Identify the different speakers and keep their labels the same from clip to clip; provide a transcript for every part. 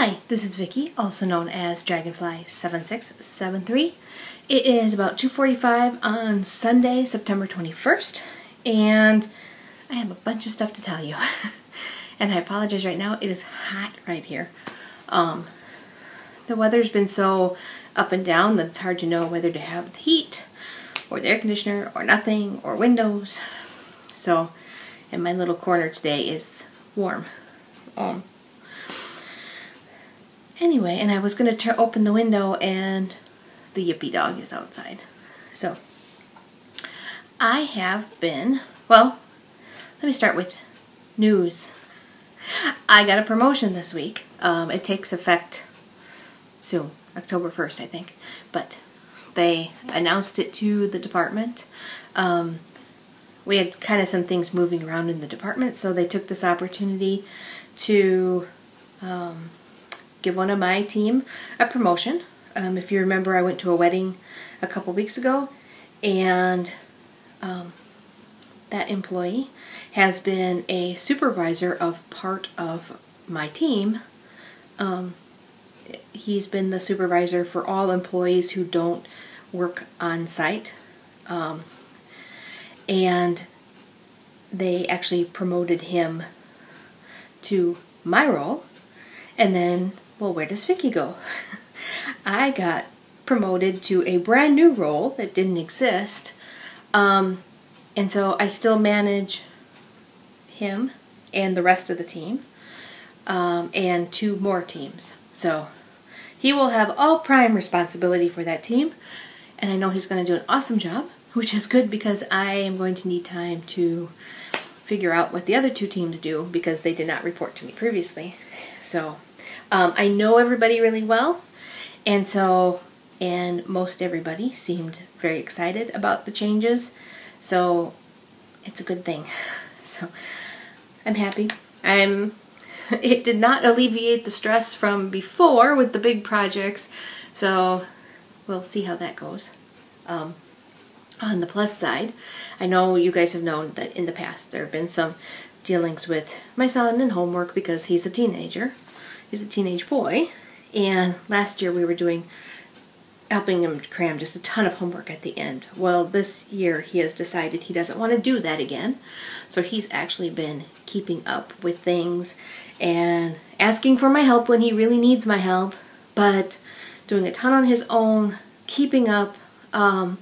Speaker 1: Hi, this is Vicky, also known as Dragonfly7673. It is about 2:45 on Sunday, September 21st, and I have a bunch of stuff to tell you. And I apologize right now, it is hot right here. The weather's been so up and down that it's hard to know whether to have the heat, or the air conditioner, or nothing, or windows. So, and my little corner today is warm. Anyway, and I was going to open the window and the yippy dog is outside. So, I have been, well, let me start with news. I got a promotion this week. It takes effect soon, October 1st, I think. But they announced it to the department. We had kind of some things moving around in the department, so they took this opportunity to give one of my team a promotion. If you remember, I went to a wedding a couple weeks ago, and that employee has been a supervisor of part of my team. He's been the supervisor for all employees who don't work on site, and they actually promoted him to my role. And then, well, where does Vicky go? I got promoted to a brand new role that didn't exist. And so I still manage him and the rest of the team, and 2 more teams. So he will have all prime responsibility for that team, and I know he's going to do an awesome job, which is good because I am going to need time to figure out what the other 2 teams do because they did not report to me previously. So I know everybody really well, and most everybody seemed very excited about the changes, so it's a good thing. So I'm happy. It did not alleviate the stress from before with the big projects, so we'll see how that goes. On the plus side, I know you guys have known that in the past there have been some dealings with my son and homework because he's a teenager. He's a teenage boy, and last year we were helping him cram just a ton of homework at the end. Well, this year he has decided he doesn't want to do that again, so he's actually been keeping up with things and asking for my help when he really needs my help, but doing a ton on his own, keeping up. I'm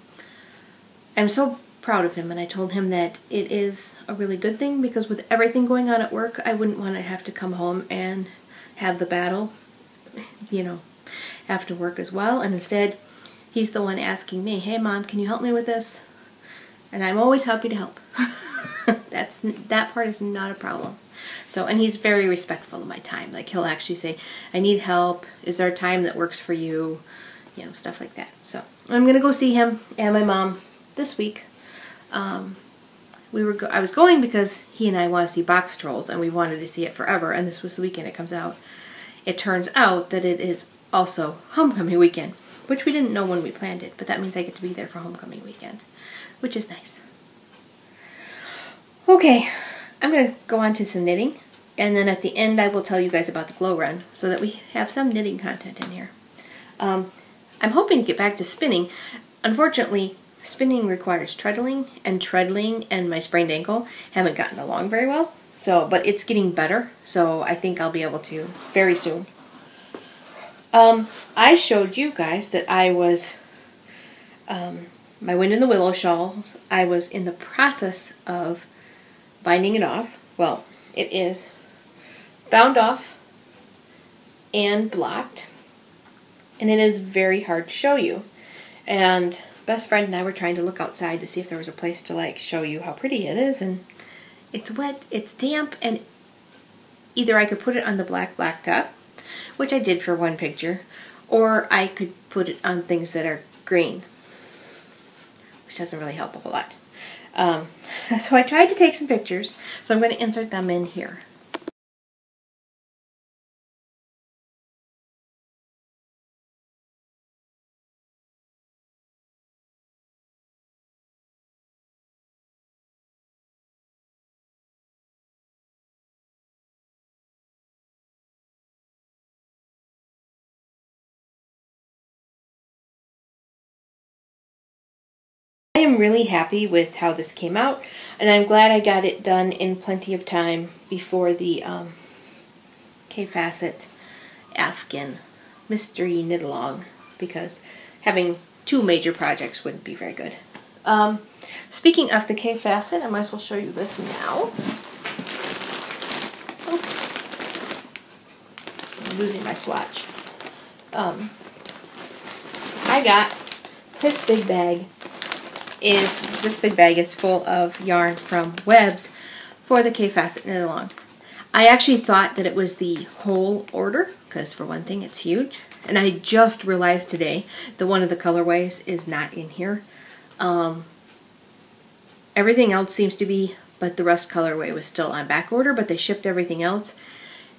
Speaker 1: so proud of him, and I told him that it is a really good thing because with everything going on at work, I wouldn't want to have to come home and have the battle, after work as well. And instead, he's the one asking me, "Hey, Mom, can you help me with this?" And I'm always happy to help. That part is not a problem. So, and he's very respectful of my time. Like, he'll actually say, "I need help. Is there a time that works for you?" Stuff like that. So, I'm going to go see him and my mom this week. I was going because he and I want to see Box Trolls, and we wanted to see it forever, and this was the weekend it comes out. It turns out that it is also homecoming weekend, which we didn't know when we planned it, but that means I get to be there for homecoming weekend, which is nice. Okay, I'm going to go on to some knitting, and then at the end I will tell you guys about the GloRun so that we have some knitting content in here. I'm hoping to get back to spinning. Unfortunately, spinning requires treadling and my sprained ankle haven't gotten along very well. So, but it's getting better, so I think I'll be able to very soon. I showed you guys that I was, my Wind in the Willow shawls, I was in the process of binding it off. Well, it is bound off and blocked, and it is very hard to show you. And best friend and I were trying to look outside to see if there was a place to show you how pretty it is, and it's wet, it's damp, and either I could put it on the black top, which I did for one picture, or I could put it on things that are green, which doesn't really help a whole lot. So I tried to take some pictures, so I'm going to insert them in here. I'm really happy with how this came out, and I'm glad I got it done in plenty of time before the K-Facet Afghan Mystery Knit-Along, because having two major projects wouldn't be very good. Speaking of the K-Facet, I might as well show you this now. Oops. I'm losing my swatch. I got this big bag. This big bag is full of yarn from Webs for the K-Facet Knit-Along. I actually thought that it was the whole order, because for one thing it's huge, and I just realized today that one of the colorways is not in here. Everything else seems to be, but the rust colorway was still on back order, but they shipped everything else.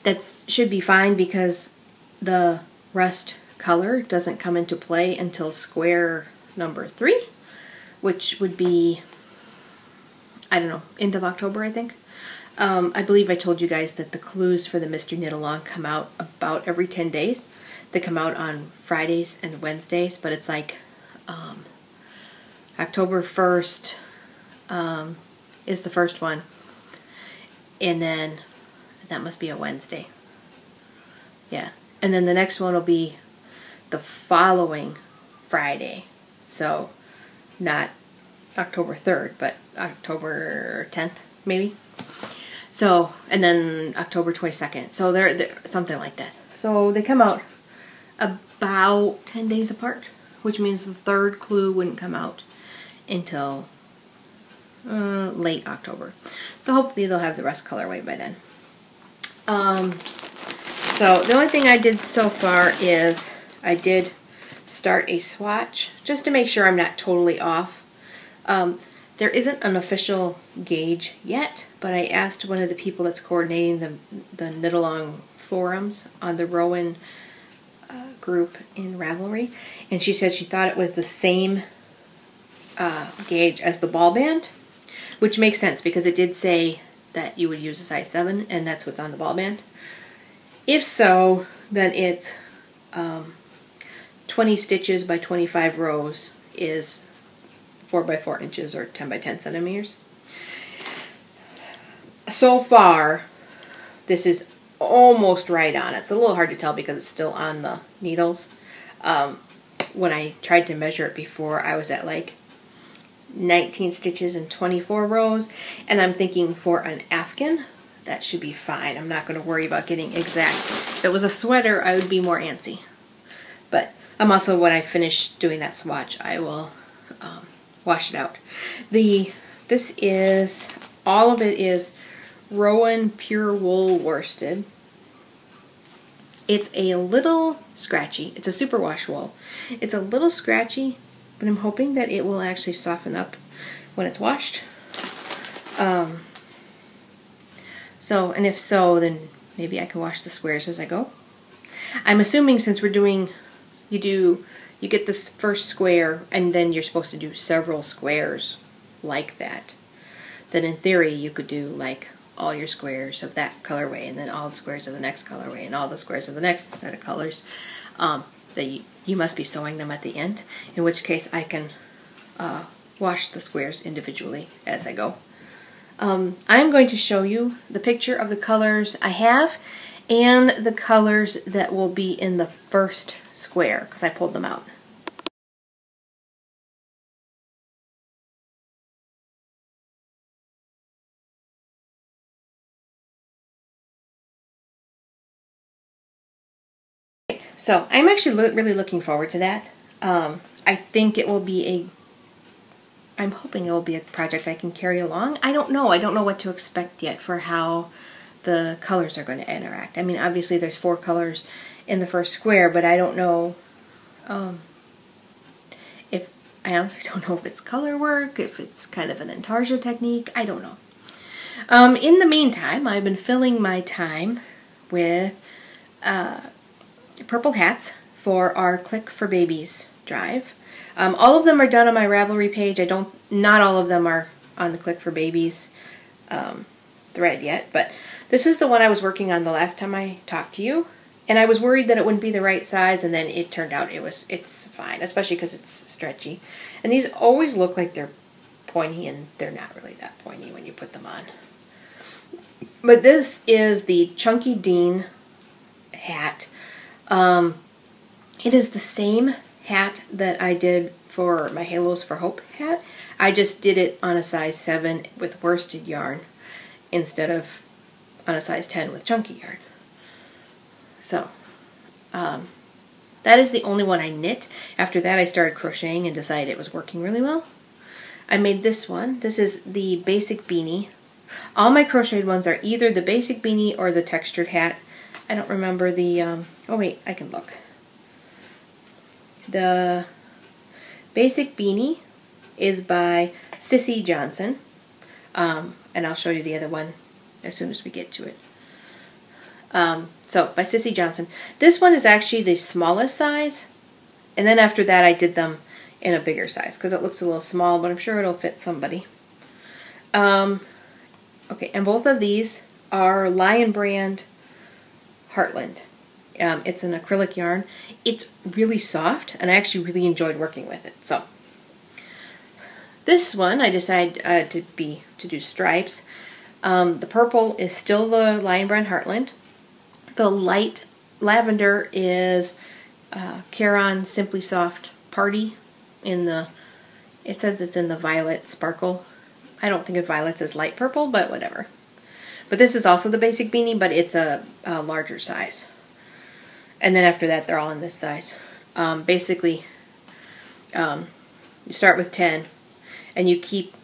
Speaker 1: That should be fine because the rust color doesn't come into play until square number 3, which would be, I don't know, end of October, I think. I believe I told you guys that the clues for the Mystery Knit-Along come out about every 10 days. They come out on Fridays and Wednesdays, but it's like October 1st is the first one, and then that must be a Wednesday. Yeah, and then the next one will be the following Friday, so not October 3rd, but October 10th, maybe. So, and then October 22nd. So they're something like that. So they come out about 10 days apart, which means the third clue wouldn't come out until late October. So hopefully they'll have the rest colorway by then. So the only thing I did so far is I did start a swatch just to make sure I'm not totally off. There isn't an official gauge yet, but I asked one of the people that's coordinating the Knit-Along forums on the Rowan group in Ravelry, and she said she thought it was the same gauge as the ball band, which makes sense because it did say that you would use a size 7, and that's what's on the ball band. If so, then it's 20 stitches by 25 rows is 4 by 4 inches or 10 by 10 centimeters. So far, this is almost right on. It's a little hard to tell because it's still on the needles. When I tried to measure it before, I was at like 19 stitches and 24 rows, and I'm thinking for an Afghan, that should be fine. I'm not going to worry about getting exact. If it was a sweater, I would be more antsy. But I'm also, when I finish doing that swatch, I will wash it out. This is, all of it is Rowan Pure Wool worsted. It's a little scratchy. It's a superwash wool. It's a little scratchy, but I'm hoping that it will actually soften up when it's washed. So, and if so, then maybe I can wash the squares as I go. I'm assuming since we're doing, you get this first square and then you're supposed to do several squares like that. Then in theory you could do like all your squares of that colorway and then all the squares of the next colorway and all the squares of the next set of colors. That you must be sewing them at the end, in which case I can wash the squares individually as I go. I'm going to show you the picture of the colors I have and the colors that will be in the first square because I pulled them out. So I'm actually really looking forward to that. I think it will be I'm hoping it will be a project I can carry along. I don't know. I don't know what to expect yet for how the colors are going to interact. I mean, obviously there's 4 colors in the first square, but I don't know I honestly don't know if it's color work, if it's kind of an intarsia technique. I don't know. In the meantime, I've been filling my time with purple hats for our Click for Babies drive. All of them are done on my Ravelry page. Not all of them are on the Click for Babies thread yet, but this is the one I was working on the last time I talked to you, and I was worried that it wouldn't be the right size, and then it turned out it's fine, especially because it's stretchy. And these always look like they're pointy, and they're not really that pointy when you put them on. But this is the Chunky Dean hat. It is the same hat that I did for my Halos for Hope hat. I just did it on a size 7 with worsted yarn instead of on a size 10 with chunky yarn. So, that is the only one I knit. After that I started crocheting and decided it was working really well. I made this one. This is the basic beanie. All my crocheted ones are either the basic beanie or the textured hat. I don't remember the, oh wait, I can look. The basic beanie is by Sissy Johnson. And I'll show you the other one as soon as we get to it. So, by Sissy Johnson. This one is actually the smallest size. And then after that I did them in a bigger size because it looks a little small, but I'm sure it'll fit somebody. Okay, and both of these are Lion Brand Heartland. It's an acrylic yarn. It's really soft, and I actually really enjoyed working with it. So, this one I decided to do stripes. The purple is still the Lion Brand Heartland. The light lavender is Caron Simply Soft Party. It says it's in the violet sparkle. I don't think of violets as light purple, but whatever. But this is also the basic beanie, but it's a larger size. And then after that, they're all in this size. Basically, you start with 10, and you keep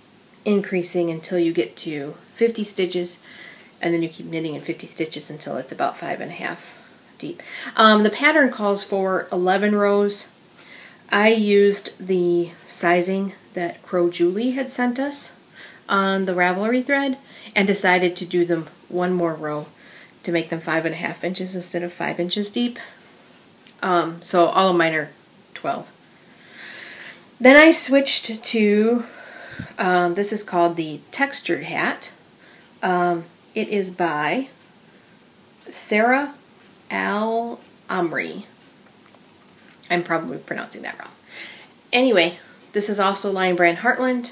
Speaker 1: increasing until you get to 50 stitches, and then you keep knitting in 50 stitches until it's about 5.5 deep. The pattern calls for 11 rows. I used the sizing that Crow Julie had sent us on the Ravelry thread and decided to do them one more row to make them 5.5 inches instead of 5 inches deep. So all of mine are 12. Then I switched to, this is called the Textured Hat. It is by Sarah Al-Amri. I'm probably pronouncing that wrong. Anyway, this is also Lion Brand Heartland.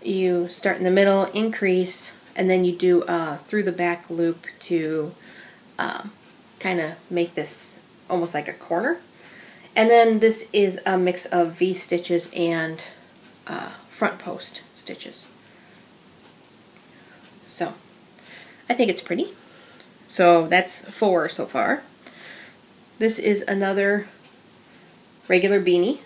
Speaker 1: You start in the middle, increase, and then you do through the back loop to kind of make this almost like a corner. And then this is a mix of V stitches and front post stitches. So, I think it's pretty. So that's 4 so far. This is another regular beanie.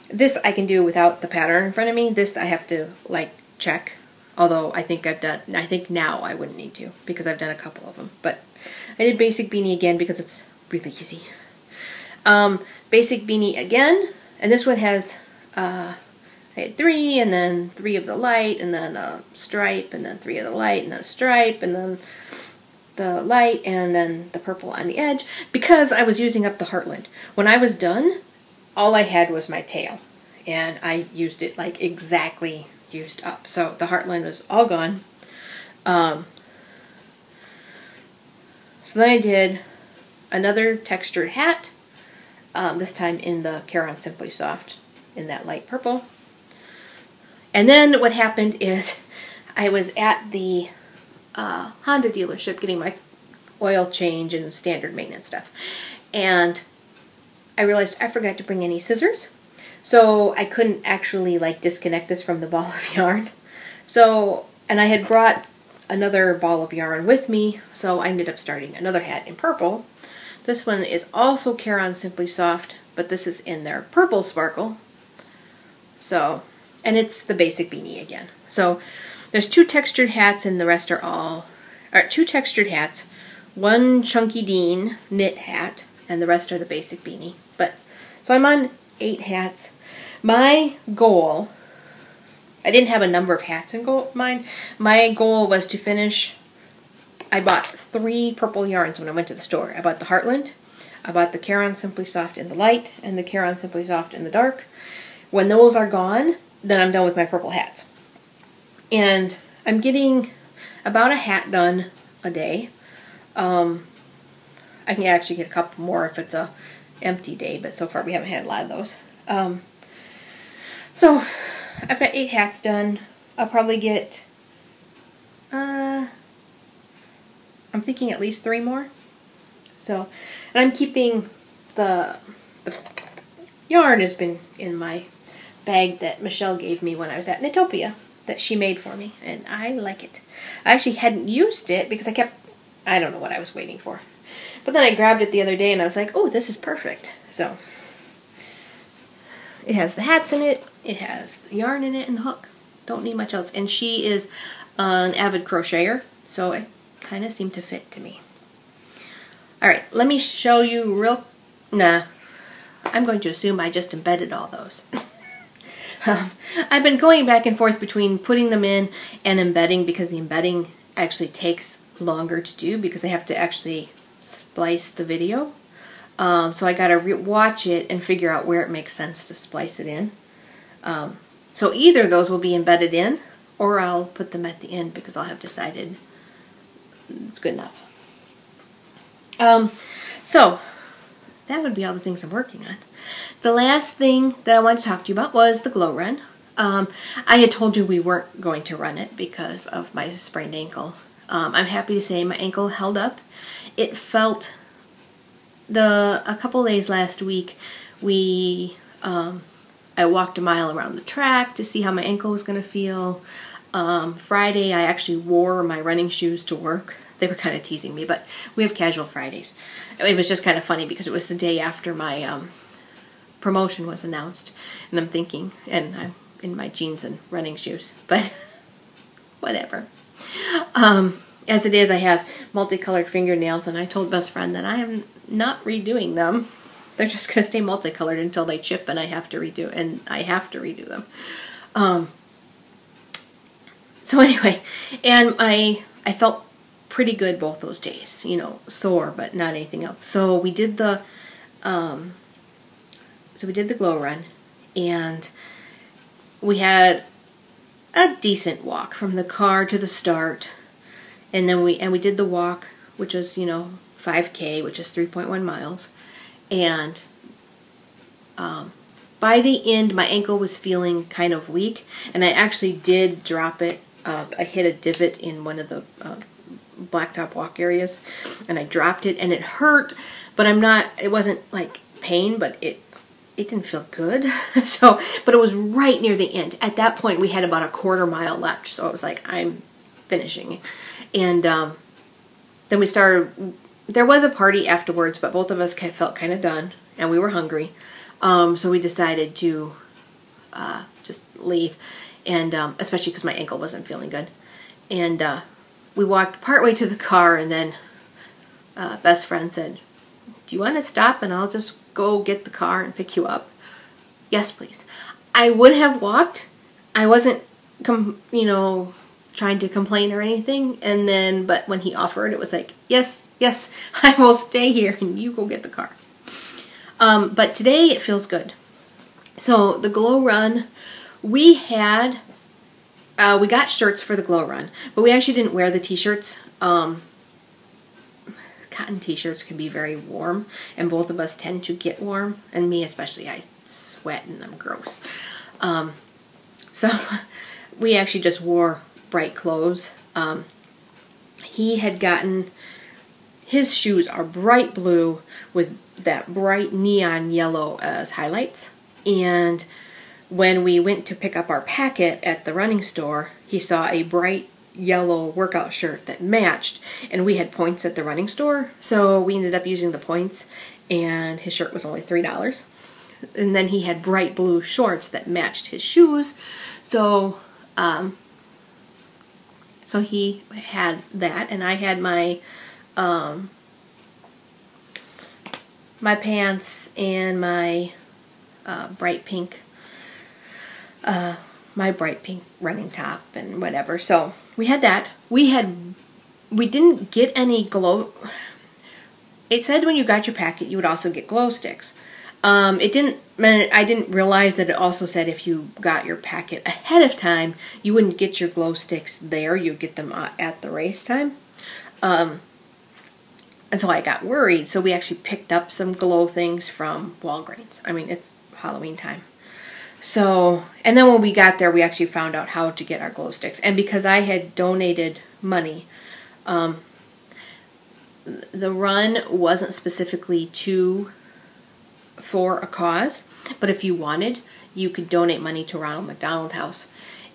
Speaker 1: This I can do without the pattern in front of me. This I have to like check. Although I think now I wouldn't need to because I've done a couple of them. But I did basic beanie again because it's really easy. Basic beanie again, and this one has I had 3 and then 3 of the light and then a stripe and then 3 of the light and then a stripe and then the light and then the purple on the edge because I was using up the Heartland. When I was done, all I had was my tail and I used it like exactly used up. So the Heartland was all gone. So then I did another textured hat, this time in the Caron Simply Soft in that light purple. And then what happened is I was at the Honda dealership getting my oil change and standard maintenance stuff. And I realized I forgot to bring any scissors. So I couldn't actually like disconnect this from the ball of yarn. So, and I had brought another ball of yarn with me, so I ended up starting another hat in purple. This one is also Caron Simply Soft, but this is in their purple sparkle. So, and it's the basic beanie again. So there's 2 textured hats and the rest are all, 2 textured hats, 1 Chunky Dean knit hat, and the rest are the basic beanie. But, so I'm on 8 hats. My goal, I didn't have a number of hats in mind. My goal was to finish, I bought 3 purple yarns when I went to the store. I bought the Heartland, I bought the Caron Simply Soft in the light, and the Caron Simply Soft in the dark. When those are gone, then I'm done with my purple hats. And I'm getting about a hat done a day. I can actually get a couple more if it's a empty day, but so far we haven't had a lot of those. So I've got 8 hats done. I'll probably get, I'm thinking at least 3 more. So, and I'm keeping the yarn has been in my bag that Michelle gave me when I was at Natopia that she made for me, and I like it. I actually hadn't used it because I don't know what I was waiting for. But then I grabbed it the other day and I was like, oh, this is perfect. So, it has the hats in it, it has the yarn in it, and the hook. Don't need much else. And she is an avid crocheter, so it kind of seemed to fit to me. Alright, let me show you I'm going to assume I just embedded all those. I've been going back and forth between putting them in and embedding because the embedding actually takes longer to do because I have to actually splice the video. So I gotta watch it and figure out where it makes sense to splice it in. So either those will be embedded in, or I'll put them at the end because I'll have decided it's good enough. So that would be all the things I'm working on. The last thing that I wanted to talk to you about was the GloRun. I had told you we weren't going to run it because of my sprained ankle. I'm happy to say my ankle held up. It felt a couple days last week I walked a mile around the track to see how my ankle was going to feel. Friday I actually wore my running shoes to work. They were kind of teasing me, but we have casual Fridays. It was just kind of funny because it was the day after my promotion was announced, and I'm thinking, and I'm in my jeans and running shoes, but whatever. As it is, I have multicolored fingernails, and I told best friend that I am not redoing them. They're just going to stay multicolored until they chip, and I have to redo them. So anyway, and I felt pretty good both those days, you know, sore, but not anything else. So we did the GloRun, and we had a decent walk from the car to the start, and then we did the walk, which was, you know, 5K, which is 3.1 miles, and by the end my ankle was feeling kind of weak, and I actually did drop it. I hit a divot in one of the blacktop walk areas, and I dropped it, and it hurt, but it wasn't like pain, but it didn't feel good. So, but it was right near the end. At that point we had about a quarter mile left, so it was like, I'm finishing. And then we started, there was a party afterwards, but both of us felt kind of done, and we were hungry, so we decided to just leave, and especially because my ankle wasn't feeling good. And we walked partway to the car, and then best friend said, do you want to stop and I'll just go get the car and pick you up? Yes, please. I would have walked. I wasn't, you know, trying to complain or anything. And then, but when he offered, it was like, yes, yes, I will stay here and you go get the car. But today it feels good. So the GloRun, we got shirts for the GloRun, but we actually didn't wear the t-shirts. Cotton t-shirts can be very warm, and both of us tend to get warm, and me especially. I sweat and I'm gross. So we actually just wore bright clothes. He had gotten, his shoes are bright blue with that bright neon yellow as highlights, and when we went to pick up our packet at the running store, he saw a bright yellow workout shirt that matched, and we had points at the running store, so we ended up using the points, and his shirt was only $3. And then he had bright blue shorts that matched his shoes, so so he had that, and I had my my pants and my bright pink running top and whatever. So we had that. We didn't get any glow. It said when you got your packet you would also get glow sticks. I didn't realize that it also said if you got your packet ahead of time you wouldn't get your glow sticks there. You'd get them at the race time. And so I got worried. So we actually picked up some glow things from Walgreens. I mean, it's Halloween time. So, and then when we got there, we actually found out how to get our glow sticks. And because I had donated money, the run wasn't specifically for a cause, but if you wanted, you could donate money to Ronald McDonald House.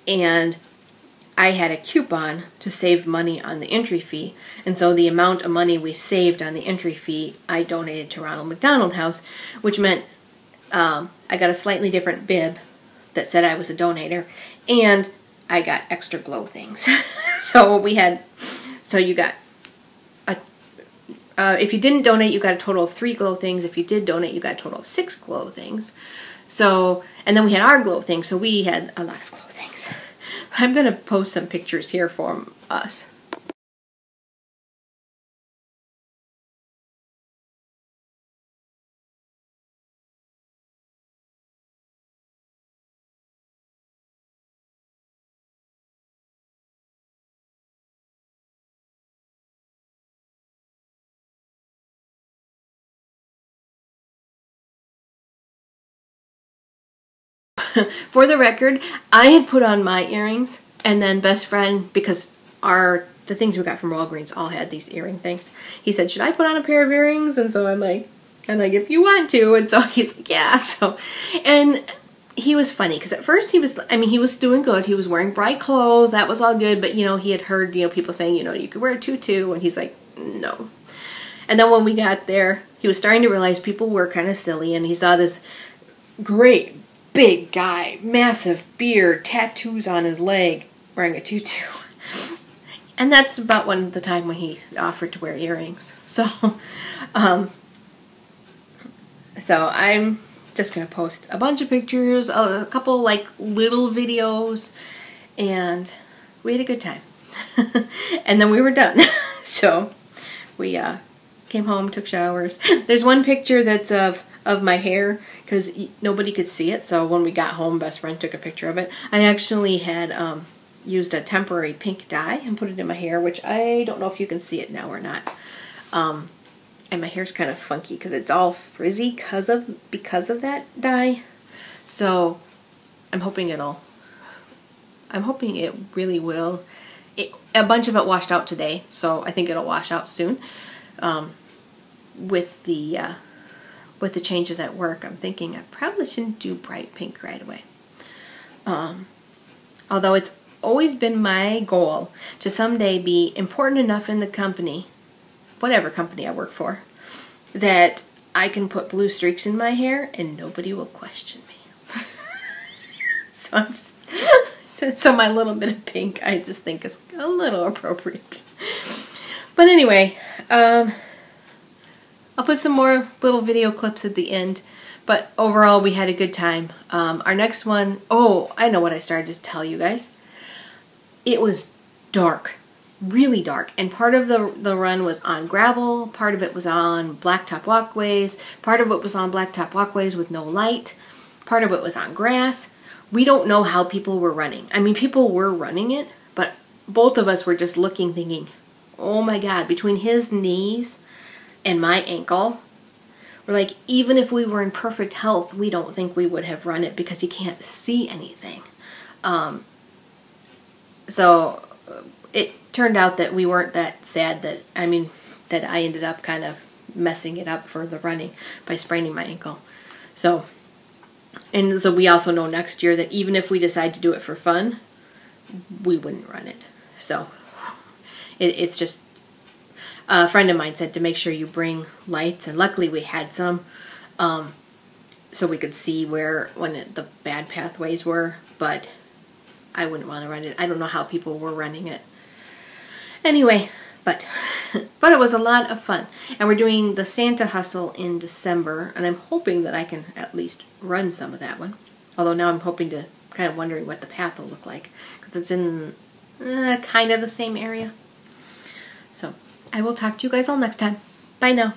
Speaker 1: And I had a coupon to save money on the entry fee, and so the amount of money we saved on the entry fee, I donated to Ronald McDonald House, which meant I got a slightly different bib that said I was a donator, and I got extra glow things. So you got if you didn't donate, you got a total of 3 glow things. If you did donate, you got a total of 6 glow things. So, and then we had our glow things, so we had a lot of glow things. I'm going to post some pictures here for us. For the record, I had put on my earrings, and then best friend, because the things we got from Walgreens all had these earring things, he said, should I put on a pair of earrings? And so I'm like, if you want to. And so he's like, yeah. So, and he was funny, because at first he was doing good. He was wearing bright clothes. That was all good. But, he had heard, people saying, you could wear a tutu. And he's like, no. And then when we got there, he was starting to realize people were kind of silly. And he saw this great big guy, massive beard, tattoos on his leg, wearing a tutu. And that's about the time when he offered to wear earrings. So, so I'm just going to post a bunch of pictures, a couple little videos, and we had a good time. And then we were done. So we came home, took showers. There's one picture that's of my hair, because nobody could see it, so when we got home, best friend took a picture of it. I actually had used a temporary pink dye and put it in my hair, which I don't know if you can see it now or not. And my hair's kind of funky because it's all frizzy because of that dye. So I'm hoping it really will. A bunch of it washed out today, so I think it'll wash out soon. With the changes at work, I'm thinking I probably shouldn't do bright pink right away. Although it's always been my goal to someday be important enough in the company, whatever company I work for, that I can put blue streaks in my hair and nobody will question me. So I'm just so my little bit of pink I just think is a little appropriate. But anyway, I'll put some more little video clips at the end, but overall we had a good time. Our next one, oh, I know what I started to tell you guys. It was dark, really dark, and part of the run was on gravel, part of it was on blacktop walkways, part of it was on blacktop walkways with no light, part of it was on grass. We don't know how people were running. I mean, people were running it, but both of us were just looking, thinking, oh my God, between his knees and my ankle, we're like, even if we were in perfect health, we don't think we would have run it because you can't see anything. So it turned out that we weren't that sad that I ended up kind of messing it up for the running by spraining my ankle. So we also know next year that even if we decide to do it for fun, we wouldn't run it. So it's just, a friend of mine said to make sure you bring lights, and luckily we had some, so we could see when the bad pathways were, but I wouldn't want to run it. I don't know how people were running it. Anyway, but it was a lot of fun. And we're doing the Santa Hustle in December, and I'm hoping that I can at least run some of that one. Although now I'm kind of wondering what the path will look like, because it's in kind of the same area. So I will talk to you guys all next time. Bye now.